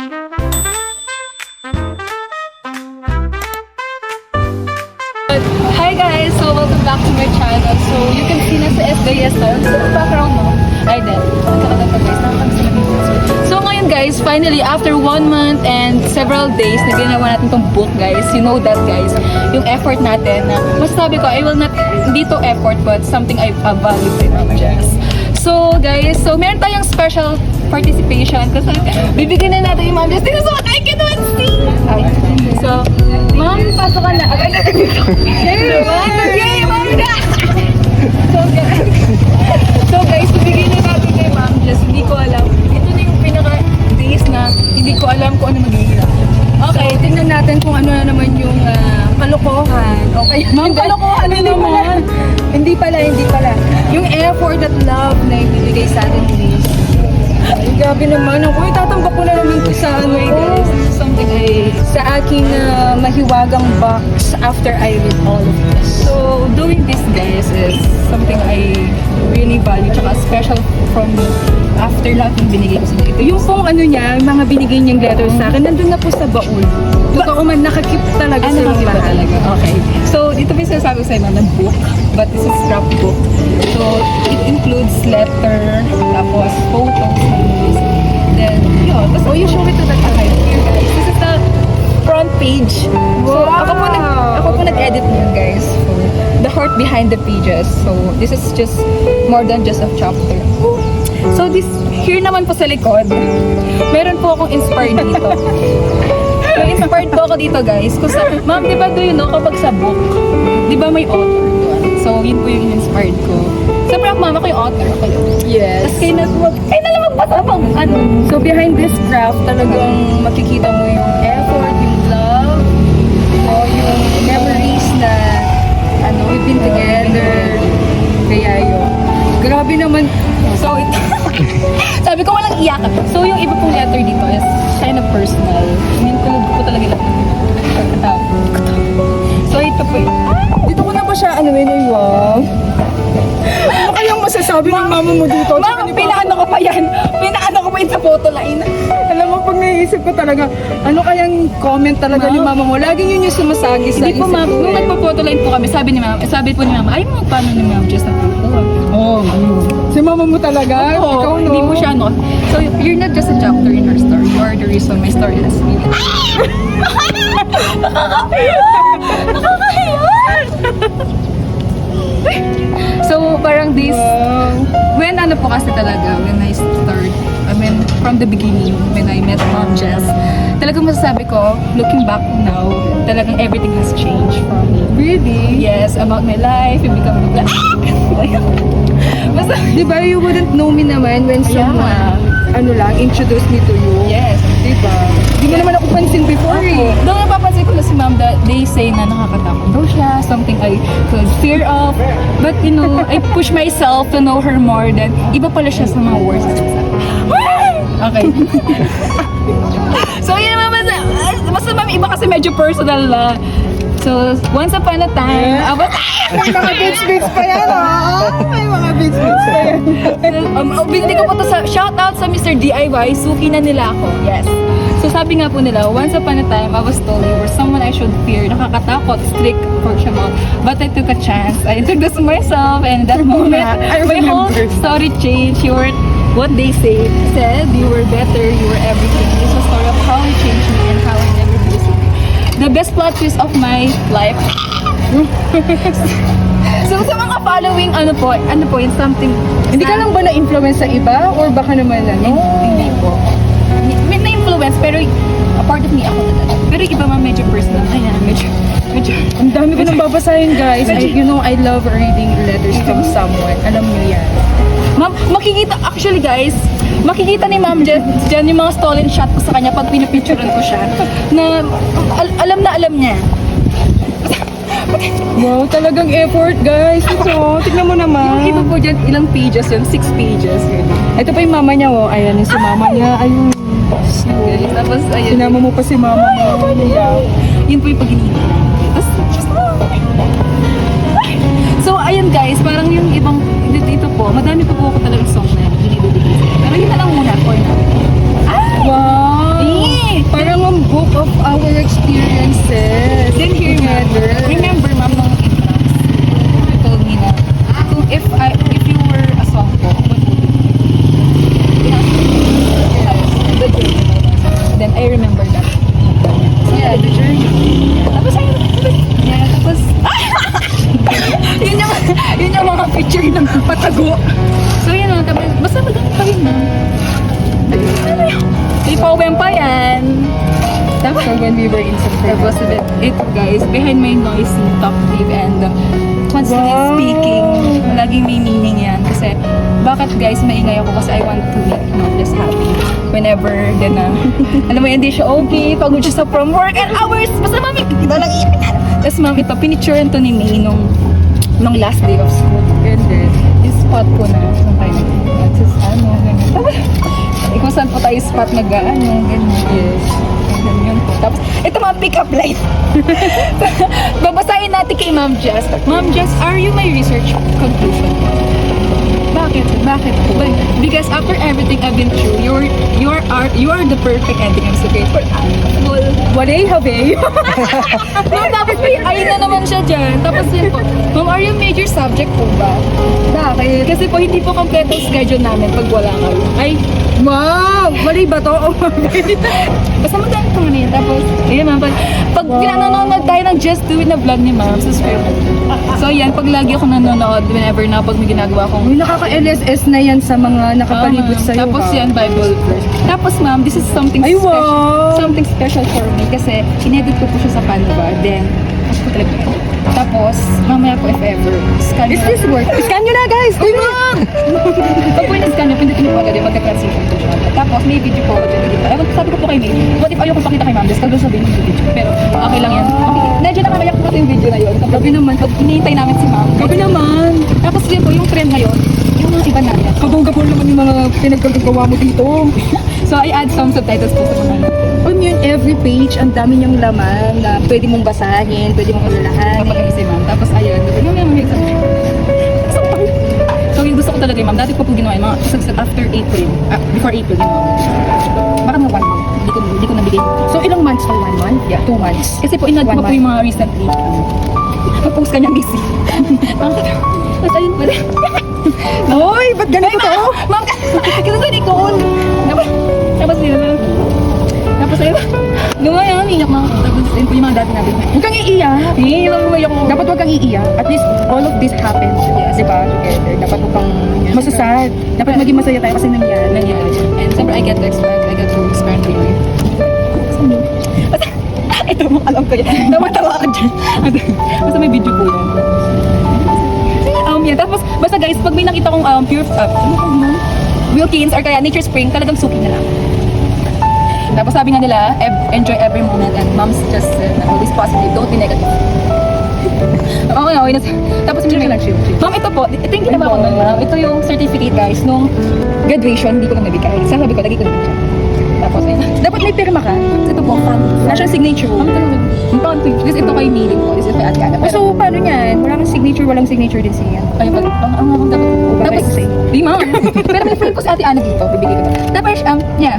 Hi guys! So welcome back to my channel. So you can see na sa SDS tayo. Sa background mo. Ay, din. Nagkakaganda guys. So ngayon guys, finally after 1 month and several days na ginawa natin tong book guys. You know that guys. Yung effort natin na masasabi ko, I will not, hindi to effort but something I value kay Ma'am Jess. So guys, so meron tayong special participation kasi bibigyan na natin yung Ma'am Jess. Tingnan mo, I cannot see! Ay. So, Ma'am, pasok ka na. Yay! Ma'am na! So guys, bibigyan na natin kay Ma'am Jess. Hindi ko alam. Ito na yung pinaka-days na hindi ko alam kung ano magiging. Okay, tingnan natin kung ano na naman yung kalokohan. Okay, Ma'am, kalokohan na naman. Hindi pala. Yung effort at love na ibibigay sa atin please. Ay, grabe naman. Ako, itatambak ko na naman ito sa ano guys. Something sa aking mahiwagang box after I read all of this. So, doing this guys is something I really value tsaka special from me after lahat ng binigay ko sa inyo. Yung pong ano niya, mga binigay niyang letters sa akin, nandun na po sa baul. Totoo man, nakakip talaga sa yung lahat. Okay. So, dito pa yung sinasabi ko sa inyo ng book, but this is scrapbook. So, it includes letter, tapos photos, then, yun. Tapos, you show it to the camera here, guys. This is the front page. So, ako po nag-edit niyan, guys. So, the heart behind the pages. So, this is just more than just a chapter. So, this, here naman po sa likod, meron po akong inspired dito. So, inspired po ako dito, guys. Kung sa, ma'am, di ba do you know, kapag sa book, di ba may author doon? So, yun po yung inspired ko. Siyempre, mama ko yung author ko yun. Yes. Tapos kayo na magbasa pang ano. So, behind this craft, talagang makikita mo yung effort, yung love, yung memories na, we've been together. Kaya yun. Grabe naman. So, sabi ko walang iyakan. So, yung iba pong letter dito is kind of personal. Minkulog ko talaga lang. So, ito po yun. Dito ko na ba siya, wow? Ano kayang masasabi ng mama mo dito? Mama, pinaano ko pa yan. Pinaano ko pa yun sa photo line. Alam mo, pag naisip ko talaga, ano kayang comment talaga ni mama mo? Laging yun yung sumasagi sa isip ko. Hindi po, ma'am. Nung nagpa-photo line po kami, sabi po ni mama, ay mo, paano ni ma'am just nagpo-photo? Oh, si mama mo talaga? Oo, ikaw, no? Hindi mo siya, no? So, you're not just a chapter in her story. You are the reason my story has meaning. Nakakahiyan! So, parang this, when po kasi talaga, when I start, from the beginning, when I met Ma'am Jess, talagang masasabi ko, looking back now, talagang everything has changed for me. Really? Yes, about my life, you become the black. Basta, di ba, you wouldn't know me naman when someone, introduce me to you. Yes. Di ba? Di mo naman ako pansin before eh. Doon napapansin ko na si Ma'am that they say na nakakatakot daw siya, something I could fear of. But you know, I push myself to know her more than iba pala siya sa mga words. Okay. So yun naman, basta Ma'am, iba kasi medyo personal na. So, once upon a time, may mga beats pa yan, may mga beats pa yan. Binili ko po to sa, shout out sa Mr. DIY, suki na nila ako, yes. So, sabi nga po nila, once upon a time, I was told you were someone I should fear, nakakatakot, strict, approachable. But I took a chance, I introduced myself, and that moment, my whole story changed. You were, what they said, you were better, you were everything. This was a story of how you changed me and how I never be the same. The best plot twist of my life. So sa mga following, ano po yung something. Hindi ka lang ba na-influence sa iba? Or baka naman Hindi po. May na-influence, pero a part of me ako talaga. Pero iba medyo personal. Ayan, medyo. Ang dami ko nang babasahin guys. I love reading letters from someone. Alam niyo yan. Ma'am, actually guys, makikita ni Ma'am Jen yung mga stolen shot ko sa kanya pag pinipicturean ko siya na alam niya. Wow, talagang effort guys. So, tignan mo naman. Yung iba po dyan, ilang pages yun? 6 pages. Ito pa yung mama niya, ayan yung si mama niya. Ayun. Tapos, ayun. Sinama mo pa si mama mo. Yun po yung pag-inibig. So, ayun guys, parang yung ibang dito po, madami pa po ako talagang song na binibigay. Pero yun na lang muna for now. Wow! of our experiences. Then here, ma'am, remember, ma'am, nung entrance, you told me na, kung if you were a song po, what would it be? The journey. Then I remember that. Yeah, the journey. Tapos yun yung mga picture ng patago. So yun o, tapos basta maganda pa rin na. May poem pa yan. Tapos, So when we were in September. tapos ito guys, behind my noisy talkative and constantly Wow. speaking, laging may meaning yan. Kasi, bakit guys maingay ako? Kasi I want to make Mom just happy. Whenever din na, alam mo, hindi siya okay, pagod siya sa from work and hours. Basta mami, ito lang iiyak. Tapos ma'am, ito, pinicturean to ni May nung last day of school. And then, yung spot ko na, nung tayo ganyan. Tapos, kung saan po tayo spot ganyan. Yes. Ganyan po. Tapos, ito mga pick-up line. Babasahin natin kay Ma'am Jess. Ma'am Jess, are you my research conclusion? Bakit? Bakit po? Because after everything I've been through, you are the perfect ending I'm so grateful. Walay habe. Ma'am, tapos ayun na naman siya dyan. Tapos yun po, Ma'am, are you major subject po ba? Bakit? Kasi po, hindi po kompleto ang schedule namin pag wala kayo. Ay, Wow! Mali ba to? Oh my God. basta magdaan po na yun. Tapos, ayun ma'am, pag pinanonood tayo ng Just Do It na vlog ni ma'am, subscribe. So yan, pag lagi ako nanonood, whenever na pag may ginagawa akong Uy, nakaka-LSS na yan sa mga nakapalibot sa'yo. tapos ha? yan, Bible verse. Tapos ma'am, this is something Ay, special. wow! Something special for me kasi inedit ko po siya sa Canva. Then, tapos ko talaga. Tapos, mamaya po if ever, scan Is nyo this work? Scan nyo na guys! Uy, ma'am! Pag po in-scan nyo, pindutin nyo po agad yung magka-transition po siya. Tapos, may video po agad yung edit. Ewan, sabi ko po kay May, what if ayoko pakita kay ma'am, just kagawin sabihin yung video. Pero, okay lang yan. Okay, medyo nakakayak po kasi yung video na yun. Gabi naman, pag hinihintay namin si ma'am. Gabi naman! Tapos yun po, yung trend ngayon, yung mga iba natin. Kabong-gabong naman yung mga pinagkagagawa mo dito. So, I add some subtitles po sa mga On yun, every page, ang dami niyang laman na pwede mong basahin, pwede mong ulalahanin. kapag si ma'am. Tapos, ayun, yung exam. So, yung gusto ko talaga yung ma'am, dati ko po ginawa yung mga after April, before April, yung mga, baka mga 1 month, hindi ko nabigay. So, ilang months pa? 1 month? Yeah. 2 months? Kasi po, inad ko 1 po yung mga recently. Mag-post ka niyang busy. Tapos, ayun pa rin. Hoy, ba't ganito to? Ma'am, kasi sa Nicole. Tapos yun. Tapos ayun. Lumaya, iyak na. Tapos yun po yung mga dati natin. Huwag kang iiyak. Hindi, lang lumayak ko. Dapat huwag kang iiyak. At least, all of this happened. Yes. Diba? Together. Dapat huwag kang masasad. Dapat maging masaya tayo kasi nangyari. Nangyari. And siyempre, I get to expand with you. Ito mo, alam ko yan. Tawa-tawa ka dyan. Basta may video po yan. Yeah. Tapos, basta guys, pag may nakita kong pure, Wilkins or kaya Nature Spring, talagang suki na lang. Tapos sabi nga nila, enjoy every moment and moms just always positive, don't be negative. Okay. Tapos may ma'am, ito po, ito yung ginawa ko nun, ma'am. Ito yung certificate guys, nung graduation, hindi ko na nabigay. Sabi ko, lagi ko nabigay. Tapos, ayun. Dapat may pirma ka. Ito po, national signature. Ma'am, talaga. This ito kay Mealing po. This is kay Ate Ana. O, so, paano yan? Wala kang signature, walang signature din siya. Ayun pag, dapat. Bagay Tapos, ko sa'yo. di ma'am. Pero may friend ko si Ate Ana dito, bibigay ko to. Tapos, yeah,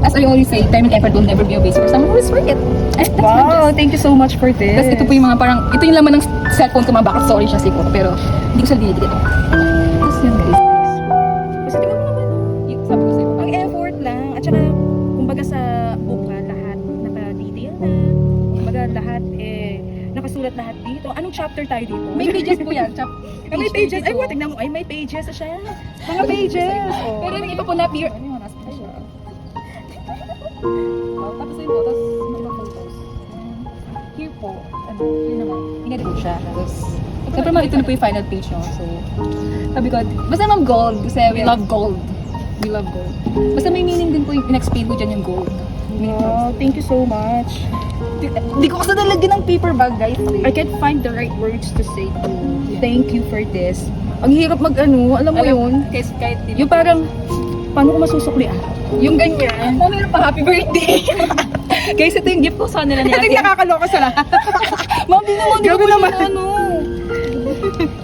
as I always say, time and effort will never be a waste for someone who is worth it. That's Wow, thank you so much for this. Tapos ito po yung mga parang, ito yung laman ng cellphone ko, mga bakit sorry siya siguro, pero hindi ko siya dinidikit. Tapos yun guys. Kasi tingnan mo naman. Sabi ko sa'yo. Ang effort lang. At saka, kumbaga sa book ka, lahat naka-detail na. Kumbaga lahat, nakasulat lahat dito. Anong chapter tayo dito? May pages po yan. May pages. Ay, tingnan mo. Ay, may pages na siya. Mga pages. Oh. Pero yung iba po na pure. Ano yung nasa siya? Tapos yun po, tapos mga photos. Here po, yun naman. Inedit ko siya. Tapos, siyempre ma'am, ito na po yung final page no. So, sabi ko, basta ma'am gold. Kasi we love gold. We love gold. Basta may meaning din po yung in-explain ko dyan yung gold. Wow, thank you so much. Hindi ko kasi nalagyan ng paper bag, guys. I can't find the right words to say to thank you for this. Ang hirap mag-ano, alam mo yun? Kahit Yung parang, paano ko masusuklian? Yung ganyan. oh, meron pa happy birthday. Guys, ito yung gift ko sa nila ni Ito Ate. yung nakakaloka sa lahat. Ma'am, di naman, di Grabe ko naman. ano.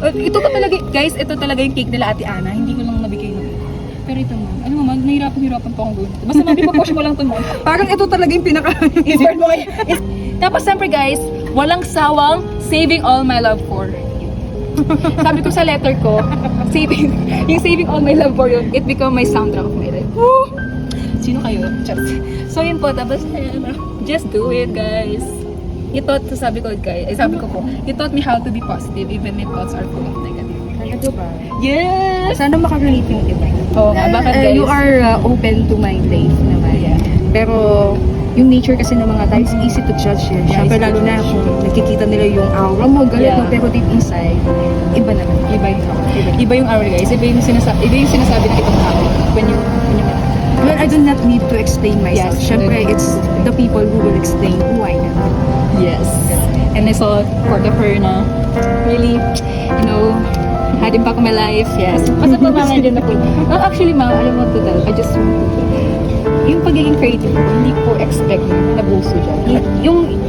Ito ka talaga, guys, ito talaga yung cake nila Ate Ana. Hindi ko lang nabigay na. Pero ito ma'am, ano Ano naman, nahirapan pa akong gawin. Basta mapipapush mo lang ito mo. Parang ito talaga yung pinaka... Inspired mo kayo. Tapos siyempre guys, walang sawang saving all my love for. Sabi ko sa letter ko, saving all my love for yun, it become my soundtrack of my life. Woo! Sino kayo? Just. So yun po, tapos just do it guys. Sabi ko po, you taught me how to be positive even my thoughts are full of negative. Ano ba? Yes! Sana makarelate yung iba. Oo nga, bakit guys? You are open to my life naman. Yeah. Pero yung nature kasi ng mga tao is easy to judge yan. Yeah, Siyempre easy to lalo na judge. kung nakikita nila yung aura mo, galit Yeah. mo, pero deep inside, iba naman. Iba yung hour guys, iba yung sinasabi ng itong tao when you Well, I do not need to explain myself. Yes. Siyempre, it's the people who will explain who I am. Yes. And I saw part of her na really, had impact on my life. Yes. Basta pamangay din ako. No, actually, ma'am, alam mo to tell, I just want to yung pagiging creative ko, hindi ko expect na nabuso dyan.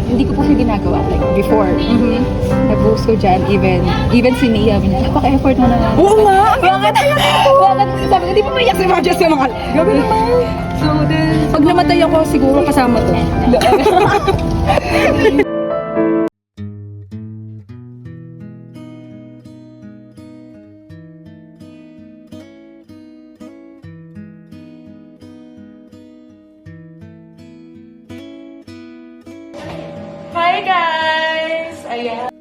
Hindi ko po siya ginagawa like before. Nabuso dyan, even si Nia, napaka-effort mo naman. Oo nga! Bakit? Sabi ko, di ba maiyak si Roger sa mga... Gabi naman. So then, Pag namatay ako, siguro kasama to. Hi guys! Ayan.